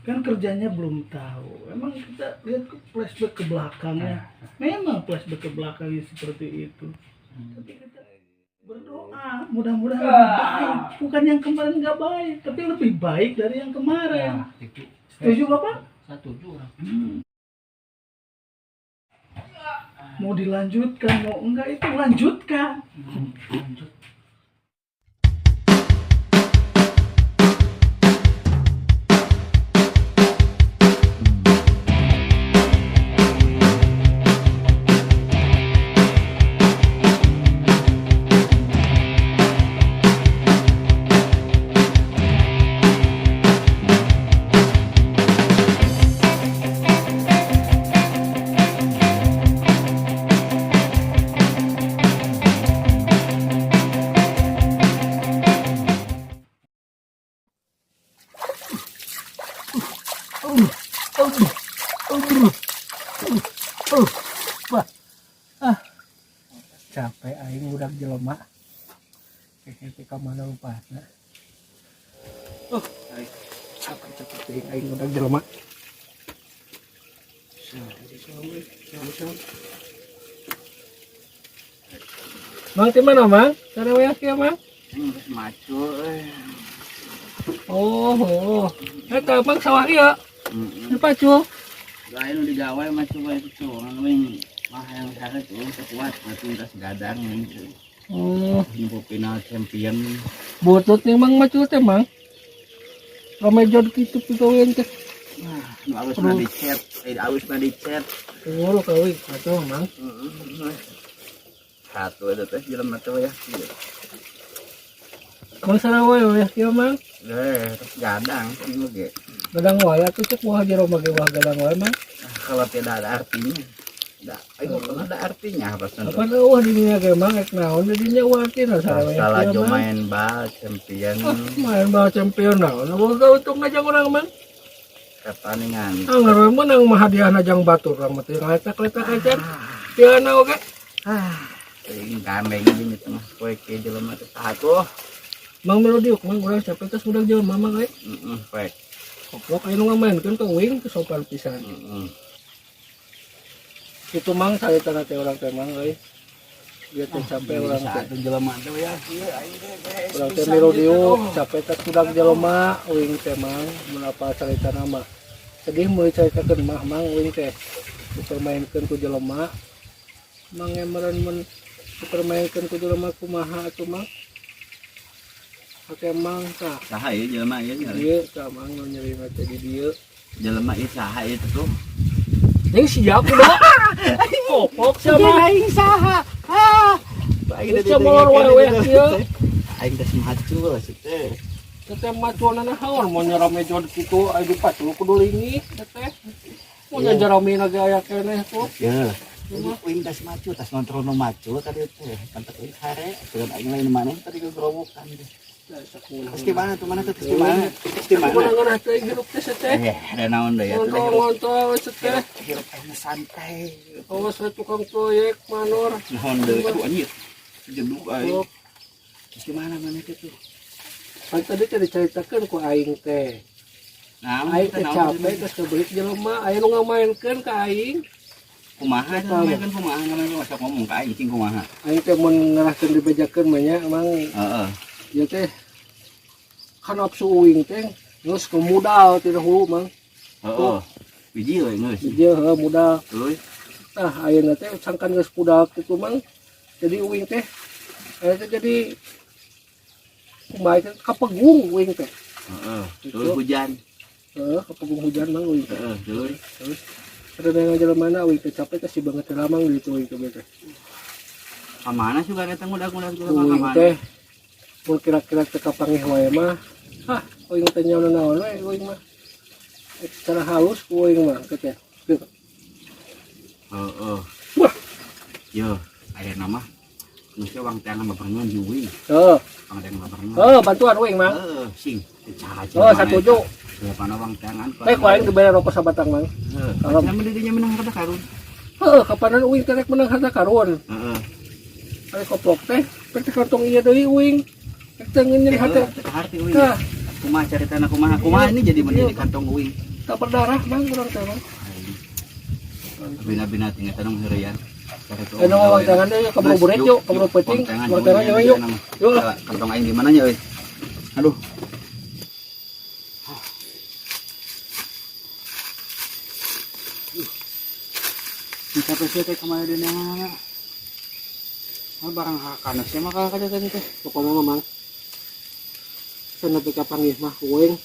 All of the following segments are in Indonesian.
Kan kerjanya belum tahu. Emang kita lihat ke flashback ke belakangnya. Memang flashback ke belakangnya seperti itu. Tapi kita berdoa mudah-mudahan lebih baik. Bukan yang kemarin nggak baik, tapi lebih baik dari yang kemarin. Itu Setuju Bapak? setuju orang. Mau dilanjutkan, mau enggak itu lanjutkan. Lanjut. Wah, capek aing udah jelema. Kayak ka mana lupasna. Capek aing udah jelema. Mang di mana, Mang? Cara wae kieu, Mang? Macu Oh. Eta Mang sawah ieu. Dipacu. lain digawe macu bae itu orang wing mah yang sana tuh sekuat batu tas gadang gitu. Info final champion Butut nih Mang macu teh, Mang. Ramejod kitu pigawean teh. awis mah di chat awis mah di chat Ngoro kawin macu, Mang. satu itu teh jelema teh ya Mang sarawe wae kieu, Mang. terus gadang ini ge Gadang wae atuh cek wah jero mage wah gadang wae, Mang. kalau tidak ada artinya ayo kalau ada artinya apa Apa wah di dunia ge Mang ek naon di dinya wah artina sarawe. salah jo main bal champion Main bal champion naon. Boga untung ngajang urang, Mang. pertandingan Anggar we menang mah hadiahna jang batur urang mah teh letak-letak aja. Tiana oge. ini kambing ini tengah kue ke jelema teh satu Mang melodiuk Mang urang capek teh sudah jelema Mang euy. kue Koplok aya nu ngamainkeun ke wing teh sopan pisan. Itu Mang saritana teh urang teh Mang euy. Dia teh capek urang teh. satu jelema teh ya Urang teh melodiuk capek teh sudah jelema wing teh Mang mun apa saritana mah. Sedih mulai caritakeun mah Mang wing teh. Dipermainkeun ku jelema. Mang emeureun mun dipermainkeun ku jelema kumaha atuh Mang? Hake Mang tah. saha ieu jelema ieu Ieu tah Mang nu nyerina teh di dieu. jelema ieu saha ieu tuh Ning siap udah. Kopok sama aing saha Itu molor wae kieu. aing geus macu teh Teteh macuanana haur mun nyarame-jod kitu aya dipacul kudu lingi teteh. Mun nyajaramina ge aya keneh tuh. ya aing geus macu tas kontrol nu macu tadi teh pantek aing hare dengan aing lain maneh tadi gerowokan terus gimana tuh mana tuh terus gimana Mana ngeunah teh hirup teh seteh. ada naon deui atuh Ngontol seteh. hirup aing santai Awas we tukang proyek manor. naon deui aduh anjir jeduk aing terus gimana mana tuh Kan tadi teh dicaritakeun ku aing teh. nah Aing teh capek geus kebelit jelema, aya nu ngamainkeun ka aing. kumaha kan kumaha ngomong masa ngomong ka aing cing kumaha Aing teh mun ngerahkeun dibejakeun mah nya emang heeh ieu teh kan nafsu uing teh geus ke modal ti dahulu Mang. heeh biji we geus Dia modal. tuluy Tah ayeuna teh sangkan geus budal kitu Mang. Jadi uing teh teh jadi kumaha teh kapegung uing teh. heeh tuluy hujan Kapegung hujan Mang uing teh. heeh tuluy Terus ada yang ngajalemana uing teh capek teh si banget teh lamang gitu uing teh teh. ka mana juga datang udah Uing teh mun kira-kira teh kapangih wae mah. Uing teh nyaona naon we uing mah. Secara halus ku uing mah teh. heeh Wah, yo aya nama mesti wang tangan bapernan juwi heuh. wang tangan bapernan Bantuan uing Mang. sing cara Setuju. siapa wang tangan Teh ku aing dibere rokok sabatang Mang. kalau sama didinya menang kada karun Kapanan uing teh rek menang harta karun. heeh Ari koplok teh, pek kantong ieu deui uing. Rek teu ngeun nyeri hate. harti uing Tah, kumaha caritana kumaha ini jadi menjadi kantong uing tak berdarah mang kurang teh mang. Bina-bina tinggal tanam herian. Ano wang tangan deh kabro buret yuk, kabro peting, kabro tangan yuk. Yuk lah. Kantong aing di mana nya euy? Aduh. Kita pasti teh kemana dia nang. Barang kana sih mah kada teh teh. Pokoknya memang sampai kapanggih mah kuing.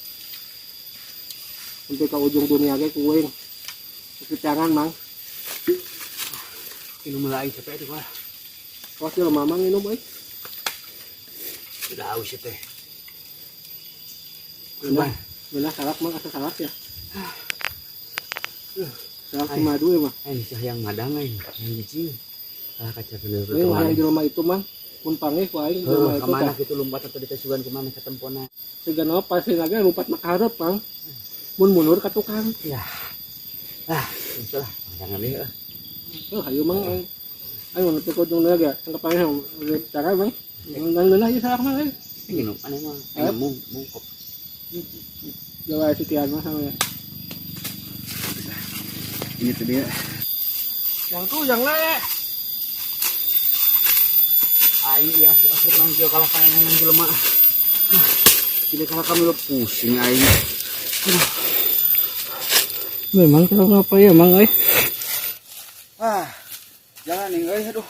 Sampai ke ujung dunia ge kuing. Kecangan mang. Minum lagi capek itu mah. Kau sih mamang minum euy. Udah haus teh. Belah salak mang asa salak ya. Salak cuma dua mah. Cah yang madang yang biji. Kaca bener Ini yang di rumah itu mang. Pun panggih ku aing di rumah itu. Kemana gitu lompat atau ditesugan kemana ke tempona. Segana pasti lagi lompat makarep mang. Mun mundur ka tukang. Ya. Insyaallah jangan deh. Ayo mang. Ayo nanti ko ujung lagi. Tangkap aja cara mang. Nang aja salak mang. Minum aneh mah. Mungkop. Jawa sitian mah sama ya. Ini tuh dia. Yang tuh yang le. Aing ya asuk lanjut kalau kayak nang jelema. Tidak kalau kami lo pusing aing. Memang kalau apa ya mang euy. Jalan nih euy aduh.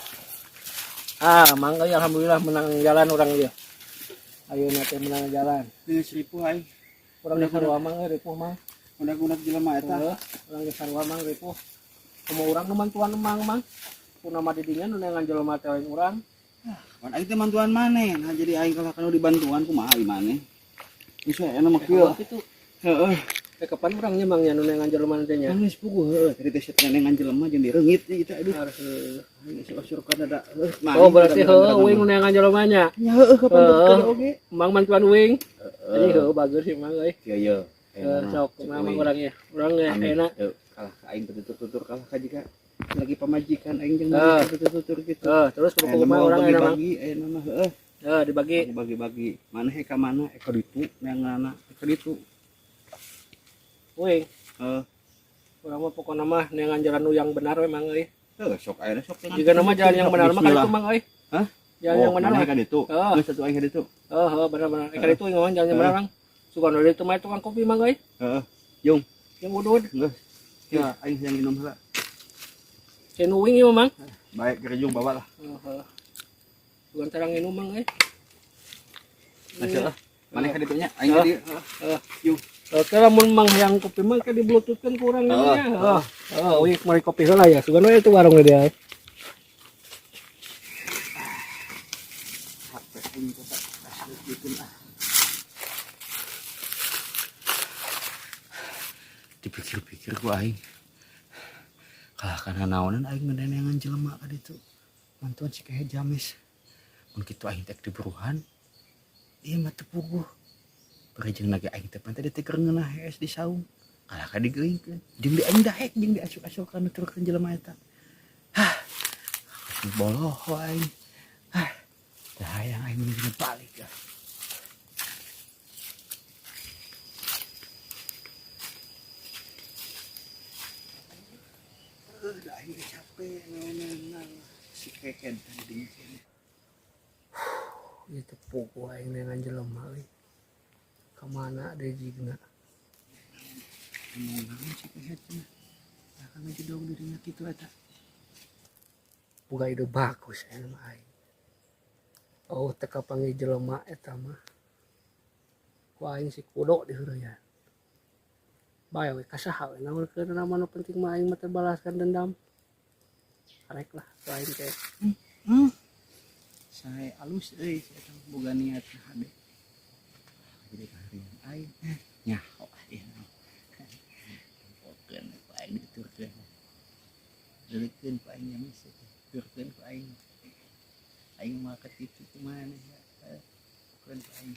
Mang euy alhamdulillah menang jalan orang dia. Ayo nanti menang jalan. Ini seribu aing. Urang di sarua mang ripuh mang. Udah jelema eta. Urang di sarua mang ripuh. Komo urang nu mantuan mang. Punama didinya nu nengan jelema teh urang. Kan aing teh mantuan maneh. Nah jadi aing kalau kana dibantuan kumaha ieu maneh. Geus we anu mah kieu. Heeh. Teh kapan urangnya mang nya nu nengan jelema teh nya? Kan geus puguh heueuh. Tadi teh set nengan jelema jeung direungit ieu teh aduh. Aing geus usur kana da. Oh berarti heueuh uing nu nengan jelema nya. Ya heueuh kapan teh oge. Mang mantuan uing. Jadi heueuh bagus sih mang euy. Iya. Sok mang urangnya. Urang ge enak. Kalah ka aing tutur kalah ka jika lagi pamajikan aing jeung tutur gitu. Terus kumaha urang enak mang. Bagi ayeuna mah heueuh. Dibagi. Bagi-bagi. Maneh ka mana? Eko ditu neanganna. Eko ditu. Uing. Urang mah pokona mah neangan jalan nu yang benar we mang euy. Sok ayeuna sok. Jika nama jalan yang benar mah kan itu mang euy. Hah? Jalan yang benar mah mah. ka ditu. Geus satu aing ka ditu. Benar-benar. Kan itu ngomong jalan yang benar mang. Suka nulis itu mah tukang kopi mang euy. Yung. Yang udud. Geus. Ya, aing yang minum heula. Can uing ieu mang. Baik gerejung bawa lah. Bukan terang minum mang euy. Nah, mana ka ditunya? Aing ka dieu. Yung. Kira mun mang yang kopi mah ka di bluetooth-keun ku urang nya. Uing mari kopi heula ya. Sugan we itu warung dia. Dipikir-pikir ku aing. Kalah kana naonan aing ngenenengan jelema ka ditu. Mantuan si kae jamis. Mun kitu aing tek diburuhan. Ieu mah teu puguh. Barejeng lagi aing teh tadi teh keur ngeunah hees di saung. Kalah ka digeuingkeun. Jeung di aing daek jeung diasuk-asukan nuturkeun jelema eta. Boloh aing. Dah hayang aing meunang balik ya. Aing capek naon si keken tadi. Itu puguh aing nengan jelema euy. Ka mana deui jigna? Naon si keken. Akan ngejodog dirinya kitu eta. Boga ide bagus aya mah aing. Oh teu kapanggih jelema eta mah. Ku aing si kudo di heureuyan. Bae we kasaha we naulkeun nama nu penting mah aing mah teu balaskan dendam. Arek lah ku aing teh. Sae alus euy eta boga niat hade. Jadi kaharian aing nyaho ieu. Pokeun ku aing diturkeun. Deukeun ku aing nyamis turkeun ku aing. Aing mah ka kitu kumaha ya. Pokeun ku aing.